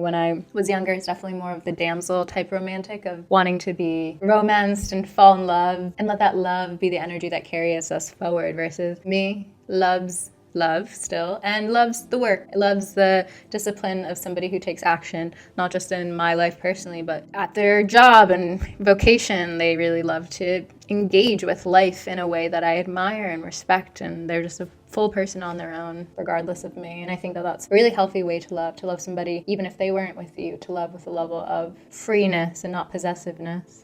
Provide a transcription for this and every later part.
when I was younger is definitely more of the damsel type romantic of wanting to be romanced and fall in love and let that love be the energy that carries us forward, versus me loves love still and loves the work. It loves the discipline of somebody who takes action, not just in my life personally, but at their job and vocation. They really love to engage with life in a way that I admire and respect, and they're just a full person on their own regardless of me. And I think that that's a really healthy way to love somebody even if they weren't with you, to love with a level of freeness and not possessiveness.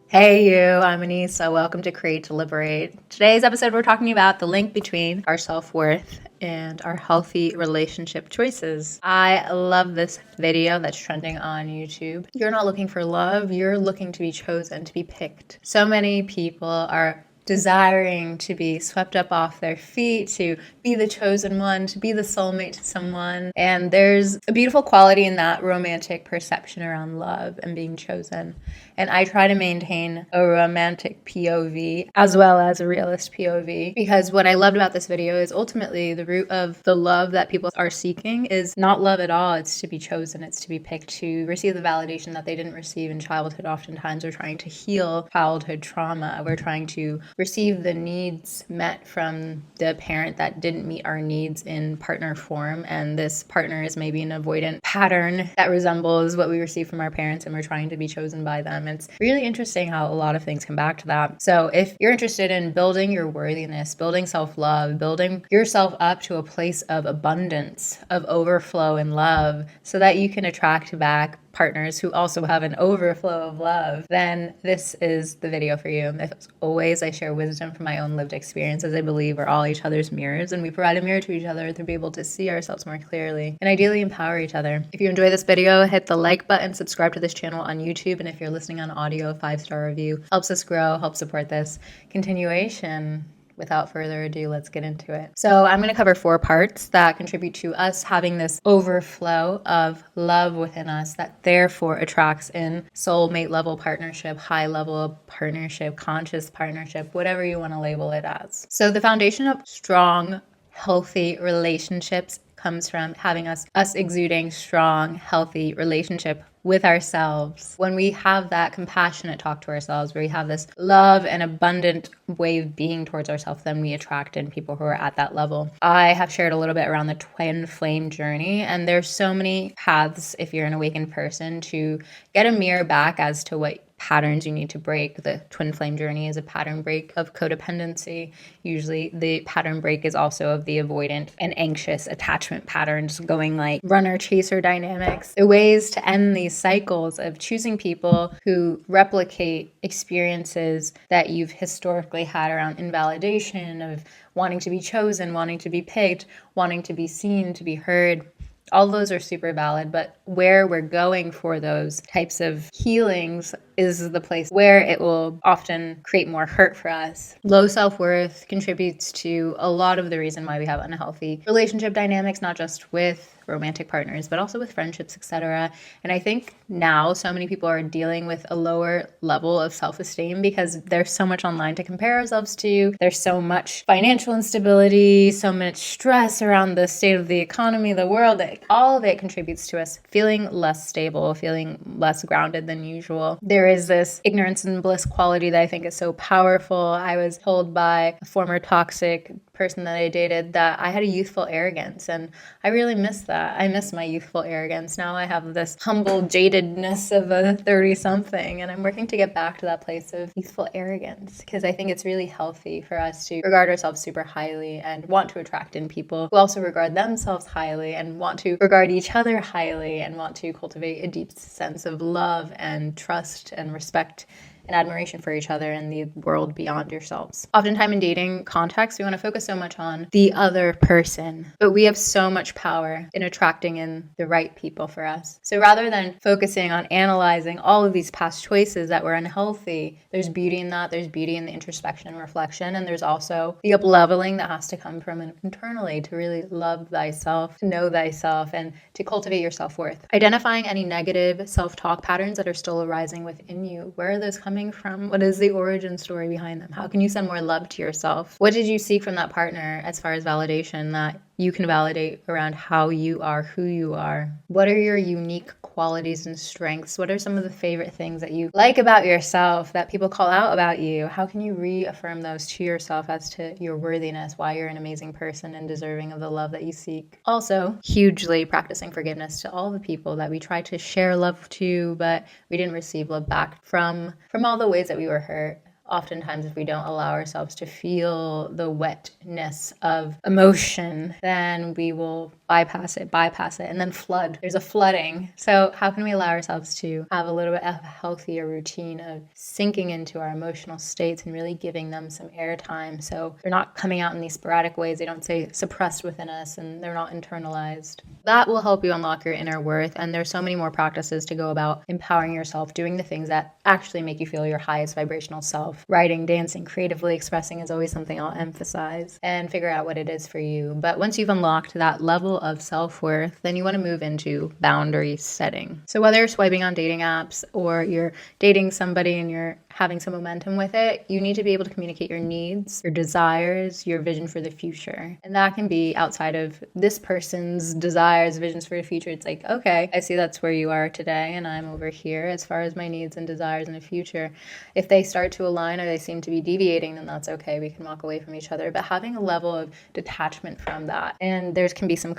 Hey you, I'm Anissa. Welcome to Create to Liberate. Today's episode, we're talking about the link between our self-worth and our healthy relationship choices. I love this video that's trending on YouTube. You're not looking for love, you're looking to be chosen, to be picked. So many people are desiring to be swept up off their feet, to be the chosen one, to be the soulmate to someone. And there's a beautiful quality in that romantic perception around love and being chosen. And I try to maintain a romantic POV as well as a realist POV, because what I loved about this video is ultimately the root of the love that people are seeking is not love at all. It's to be chosen, it's to be picked, to receive the validation that they didn't receive in childhood. Oftentimes we're trying to heal childhood trauma. We're trying to receive the needs met from the parent that didn't meet our needs in partner form, and this partner is maybe an avoidant pattern that resembles what we receive from our parents, and we're trying to be chosen by them. It's really interesting how a lot of things come back to that. So if you're interested in building your worthiness, building self-love, building yourself up to a place of abundance, of overflow and love, so that you can attract back partners who also have an overflow of love, then this is the video for you. As always, I share wisdom from my own lived experiences. I believe we're all each other's mirrors, and we provide a mirror to each other to be able to see ourselves more clearly and ideally empower each other. If you enjoy this video, hit the like button, subscribe to this channel on YouTube, and if you're listening on audio, a 5-star review helps us grow, helps support this continuation. Without further ado, let's get into it. So I'm going to cover 4 parts that contribute to us having this overflow of love within us that therefore attracts in soulmate level partnership, high level partnership, conscious partnership, whatever you want to label it as. So the foundation of strong, healthy relationships comes from having us exuding strong, healthy relationship with ourselves. When we have that compassionate talk to ourselves, where we have this love and abundant way of being towards ourselves, then we attract in people who are at that level. I have shared a little bit around the twin flame journey, and there's so many paths if you're an awakened person to get a mirror back as to what patterns you need to break. The twin flame journey is a pattern break of codependency. Usually the pattern break is also of the avoidant and anxious attachment patterns, going like runner chaser dynamics. The ways to end these cycles of choosing people who replicate experiences that you've historically had around invalidation, of wanting to be chosen, wanting to be picked, wanting to be seen, to be heard. All those are super valid, but where we're going for those types of healings is the place where it will often create more hurt for us. Low self-worth contributes to a lot of the reason why we have unhealthy relationship dynamics, not just with romantic partners, but also with friendships, etc. And I think now so many people are dealing with a lower level of self-esteem because there's so much online to compare ourselves to. There's so much financial instability, so much stress around the state of the economy, the world. All of it contributes to us feeling less stable, feeling less grounded than usual. There is this ignorance and bliss quality that I think is so powerful. I was told by a former toxic person that I dated that I had a youthful arrogance, and I really miss that. I miss my youthful arrogance. Now I have this humble jadedness of a 30-something, and I'm working to get back to that place of youthful arrogance, because I think it's really healthy for us to regard ourselves super highly and want to attract in people who also regard themselves highly and want to regard each other highly and want to cultivate a deep sense of love and trust and respect and admiration for each other and the world beyond yourselves. Oftentimes in dating contexts, we want to focus so much on the other person, but we have so much power in attracting in the right people for us. So rather than focusing on analyzing all of these past choices that were unhealthy, there's beauty in that. There's beauty in the introspection and reflection, and there's also the up-leveling that has to come from internally to really love thyself, to know thyself, and to cultivate your self-worth. Identifying any negative self-talk patterns that are still arising within you. Where are those coming coming from? What is the origin story behind them? How can you send more love to yourself? What did you seek from that partner as far as validation that you can validate around how you are, who you are? What are your unique qualities and strengths? What are some of the favorite things that you like about yourself that people call out about you? How can you reaffirm those to yourself as to your worthiness, why you're an amazing person and deserving of the love that you seek? Also, hugely practicing forgiveness to all the people that we try to share love to, but we didn't receive love back from all the ways that we were hurt. Oftentimes, if we don't allow ourselves to feel the wetness of emotion, then we will bypass it, and then flood. There's a flooding. So how can we allow ourselves to have a little bit of a healthier routine of sinking into our emotional states and really giving them some airtime so they're not coming out in these sporadic ways, they don't stay suppressed within us, and they're not internalized. That will help you unlock your inner worth, and there's so many more practices to go about empowering yourself, doing the things that actually make you feel your highest vibrational self. Writing, dancing, creatively expressing is always something I'll emphasize, and figure out what it is for you. But once you've unlocked that level of self-worth, then you want to move into boundary setting. So whether you're swiping on dating apps or you're dating somebody and you're having some momentum with it, you need to be able to communicate your needs, your desires, your vision for the future. And that can be outside of this person's desires, visions for the future. It's like, okay, I see that's where you are today and I'm over here as far as my needs and desires in the future. If they start to align or they seem to be deviating, then that's okay. We can walk away from each other. But having a level of detachment from that, and there can be some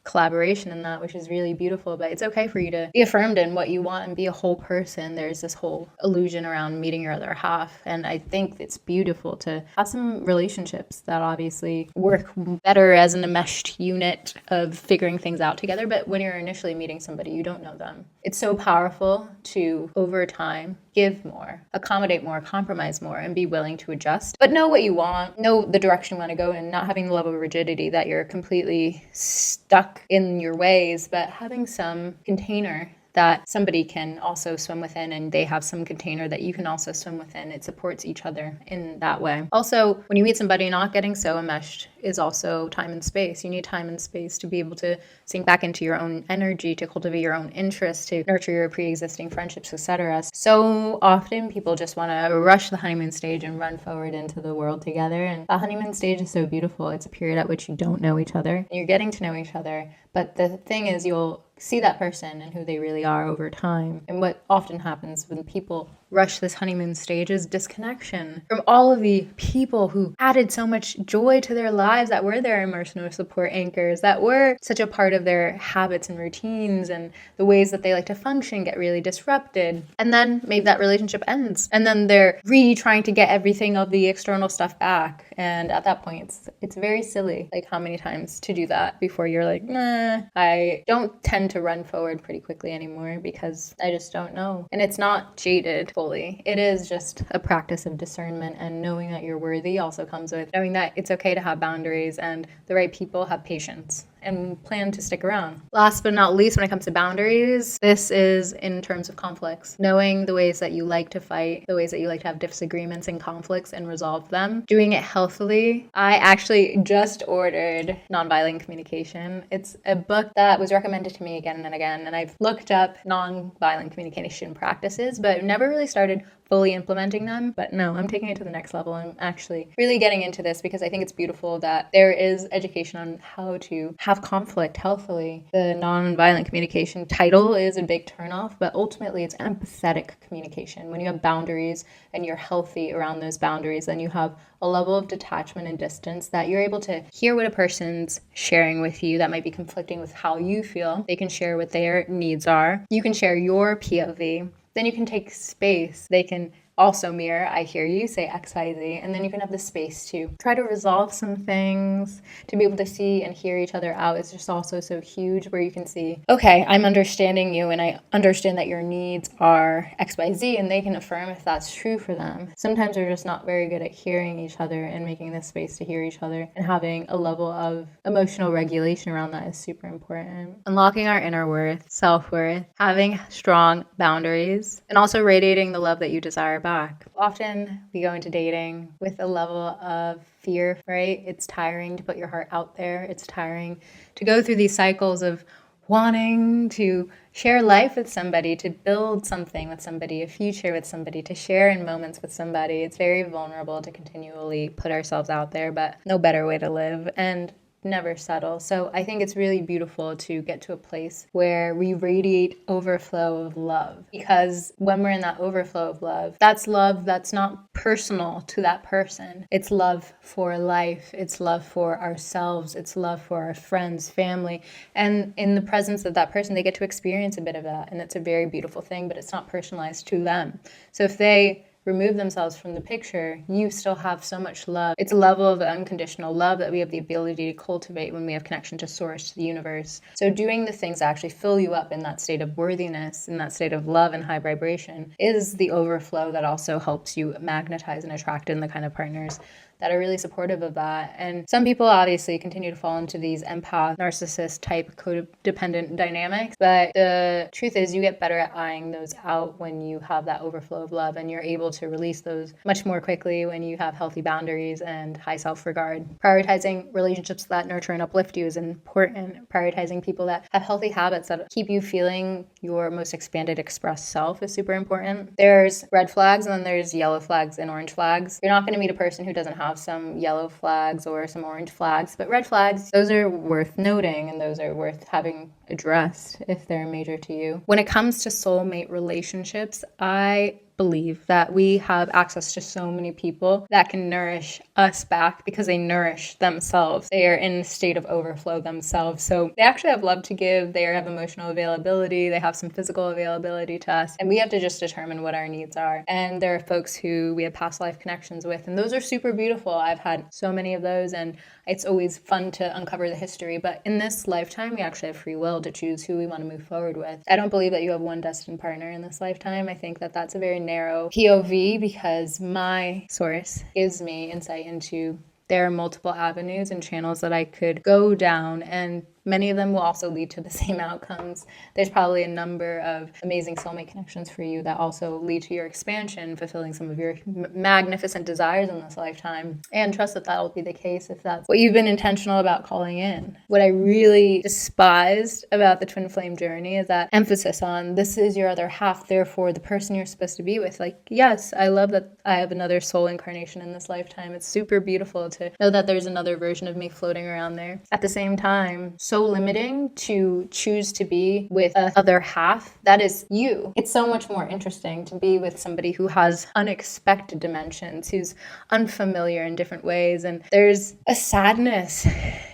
collaboration in that, which is really beautiful. But it's okay for you to be affirmed in what you want and be a whole person. There's this whole illusion around meeting your other half, and I think it's beautiful to have some relationships that obviously work better as an enmeshed unit of figuring things out together. But when you're initially meeting somebody, you don't know them. It's so powerful to, over time, give more, accommodate more, compromise more, and be willing to adjust. But know what you want, know the direction you want to go in, not having the level of rigidity that you're completely stuck in your ways, but having some container that somebody can also swim within, and they have some container that you can also swim within. It supports each other in that way. Also, when you meet somebody, not getting so enmeshed is also time and space. You need time and space to be able to sink back into your own energy, to cultivate your own interests, to nurture your pre-existing friendships, etc. So often people just want to rush the honeymoon stage and run forward into the world together. And the honeymoon stage is so beautiful. It's a period at which you don't know each other. You're getting to know each other. But the thing is, you'll see that person and who they really are over time. And what often happens when people rush this honeymoon stage is disconnection from all of the people who added so much joy to their lives, that were their emotional support anchors, that were such a part of their habits and routines, and the ways that they like to function get really disrupted. And then maybe that relationship ends, and then they're trying to get everything of the external stuff back. And at that point, it's very silly, like how many times to do that before you're like, nah. I don't tend to run forward pretty quickly anymore because I just don't know. And it's not jaded fully. It is just a practice of discernment, and knowing that you're worthy also comes with knowing that it's okay to have boundaries, and the right people have patience and plan to stick around. Last but not least, when it comes to boundaries, this is in terms of conflicts. Knowing the ways that you like to fight, the ways that you like to have disagreements and conflicts and resolve them. Doing it healthily. I actually just ordered Nonviolent Communication. It's a book that was recommended to me again and again, and I've looked up nonviolent communication practices, but never really started fully implementing them. But no, I'm taking it to the next level. I'm actually really getting into this because I think it's beautiful that there is education on how to have conflict healthily. The nonviolent communication title is a big turnoff, but ultimately it's empathetic communication. When you have boundaries and you're healthy around those boundaries, then you have a level of detachment and distance that you're able to hear what a person's sharing with you that might be conflicting with how you feel. They can share what their needs are. You can share your POV. Then you can take space. They can also mirror, I hear you, say X, Y, Z, and then you can have the space to try to resolve some things, to be able to see and hear each other out. It's just also so huge, where you can see, okay, I'm understanding you, and I understand that your needs are X, Y, Z, and they can affirm if that's true for them. Sometimes we're just not very good at hearing each other and making the space to hear each other, and having a level of emotional regulation around that is super important. Unlocking our inner worth, self-worth, having strong boundaries, and also radiating the love that you desire back. Often we go into dating with a level of fear, right? It's tiring to put your heart out there. It's tiring to go through these cycles of wanting to share life with somebody, to build something with somebody, a future with somebody, to share in moments with somebody. It's very vulnerable to continually put ourselves out there, but no better way to live. And never settle. So I think it's really beautiful to get to a place where we radiate overflow of love, because when we're in that overflow of love that's not personal to that person. It's love for life. It's love for ourselves. It's love for our friends, family. And in the presence of that person, they get to experience a bit of that. And it's a very beautiful thing, but it's not personalized to them. So if they remove themselves from the picture, you still have so much love. It's a level of unconditional love that we have the ability to cultivate when we have connection to source, to the universe. So doing the things that actually fill you up in that state of worthiness, in that state of love and high vibration, is the overflow that also helps you magnetize and attract in the kind of partners that are really supportive of that. And some people obviously continue to fall into these empath, narcissist type codependent dynamics, but the truth is you get better at eyeing those out when you have that overflow of love, and you're able to release those much more quickly when you have healthy boundaries and high self-regard. Prioritizing relationships that nurture and uplift you is important. Prioritizing people that have healthy habits that keep you feeling your most expanded, expressed self is super important. There's red flags, and then there's yellow flags and orange flags. You're not going to meet a person who doesn't have some yellow flags or some orange flags, but red flags, those are worth noting, and those are worth having addressed if they're major to you. When it comes to soulmate relationships, I believe that we have access to so many people that can nourish us back because they nourish themselves. They are in a state of overflow themselves. So they actually have love to give. They have emotional availability. They have some physical availability to us. And we have to just determine what our needs are. And there are folks who we have past life connections with. And those are super beautiful. I've had so many of those. And it's always fun to uncover the history. But in this lifetime, we actually have free will to choose who we want to move forward with. I don't believe that you have one destined partner in this lifetime. I think that that's a very narrow POV, because my source gives me insight into there are multiple avenues and channels that I could go down, and many of them will also lead to the same outcomes. There's probably a number of amazing soulmate connections for you that also lead to your expansion, fulfilling some of your magnificent desires in this lifetime. And trust that that'll be the case if that's what you've been intentional about calling in. What I really despised about the twin flame journey is that emphasis on this is your other half, therefore the person you're supposed to be with. Like, yes, I love that I have another soul incarnation in this lifetime. It's super beautiful to know that there's another version of me floating around there. At the same time, so limiting to choose to be with a other half that is you. It's so much more interesting to be with somebody who has unexpected dimensions, who's unfamiliar in different ways. And there's a sadness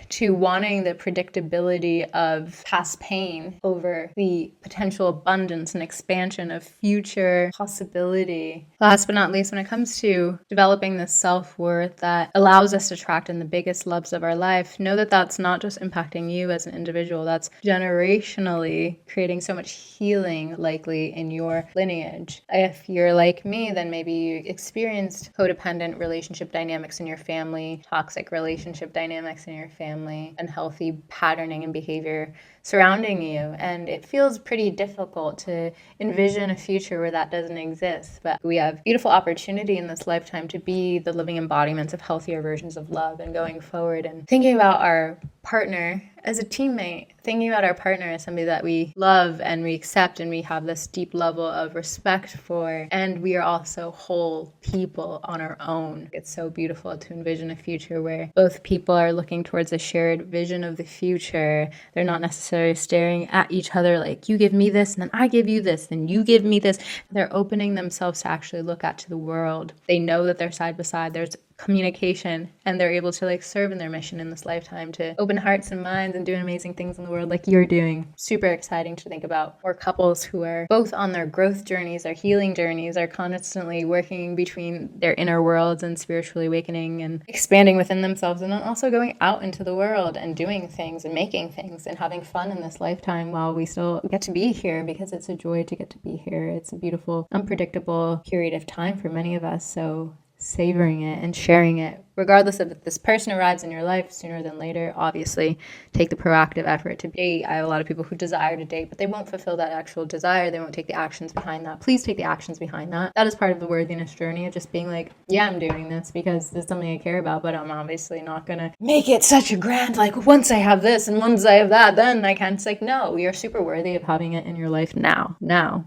to wanting the predictability of past pain over the potential abundance and expansion of future possibility. Last but not least, when it comes to developing this self-worth that allows us to attract in the biggest loves of our life, know that that's not just impacting you as an individual, that's generationally creating so much healing likely in your lineage. If you're like me, then maybe you experienced codependent relationship dynamics in your family, toxic relationship dynamics in your family, unhealthy patterning and behavior surrounding you. And it feels pretty difficult to envision a future where that doesn't exist. But we have beautiful opportunity in this lifetime to be the living embodiments of healthier versions of love, and going forward and thinking about our partner as a teammate, thinking about our partner as somebody that we love and we accept and we have this deep level of respect for, and we are also whole people on our own. It's so beautiful to envision a future where both people are looking towards a shared vision of the future. They're not necessarily staring at each other like, you give me this and then I give you this and you give me this. They're opening themselves to actually look out to the world. They know that they're side by side. There's communication, and they're able to serve in their mission in this lifetime to open hearts and minds and do amazing things in the world like you're doing. Super exciting to think about. Or couples who are both on their growth journeys, their healing journeys, are constantly working between their inner worlds and spiritually awakening and expanding within themselves, and then also going out into the world and doing things and making things and having fun in this lifetime while we still get to be here, because it's a joy to get to be here. It's a beautiful, unpredictable period of time for many of us. So savoring it and sharing it, regardless of if this person arrives in your life sooner than later. Obviously, take the proactive effort to date. I have a lot of people who desire to date, but they won't fulfill that actual desire. They won't take the actions behind that. Please take the actions behind that. That is part of the worthiness journey of just being like, yeah, I'm doing this because it's something I care about, but I'm obviously not going to make it such a grand, like, once I have this and once I have that, then I can. It's like, no, you're super worthy of having it in your life now.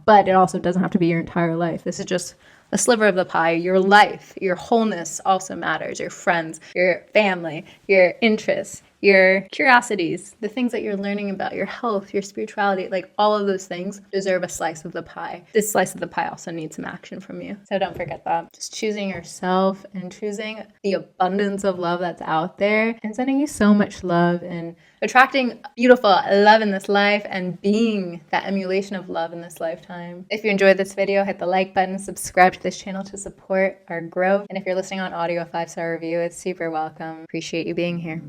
But it also doesn't have to be your entire life. This is just a sliver of the pie. Your life, your wholeness also matters. Your friends, your family, your interests, your curiosities, the things that you're learning about, your health, your spirituality, like all of those things deserve a slice of the pie. This slice of the pie also needs some action from you. So don't forget that. Just choosing yourself and choosing the abundance of love that's out there and sending you so much love and attracting beautiful love in this life and being that emulation of love in this lifetime. If you enjoyed this video, hit the like button, subscribe to this channel to support our growth. And if you're listening on audio, a 5-star review, it's super welcome. Appreciate you being here.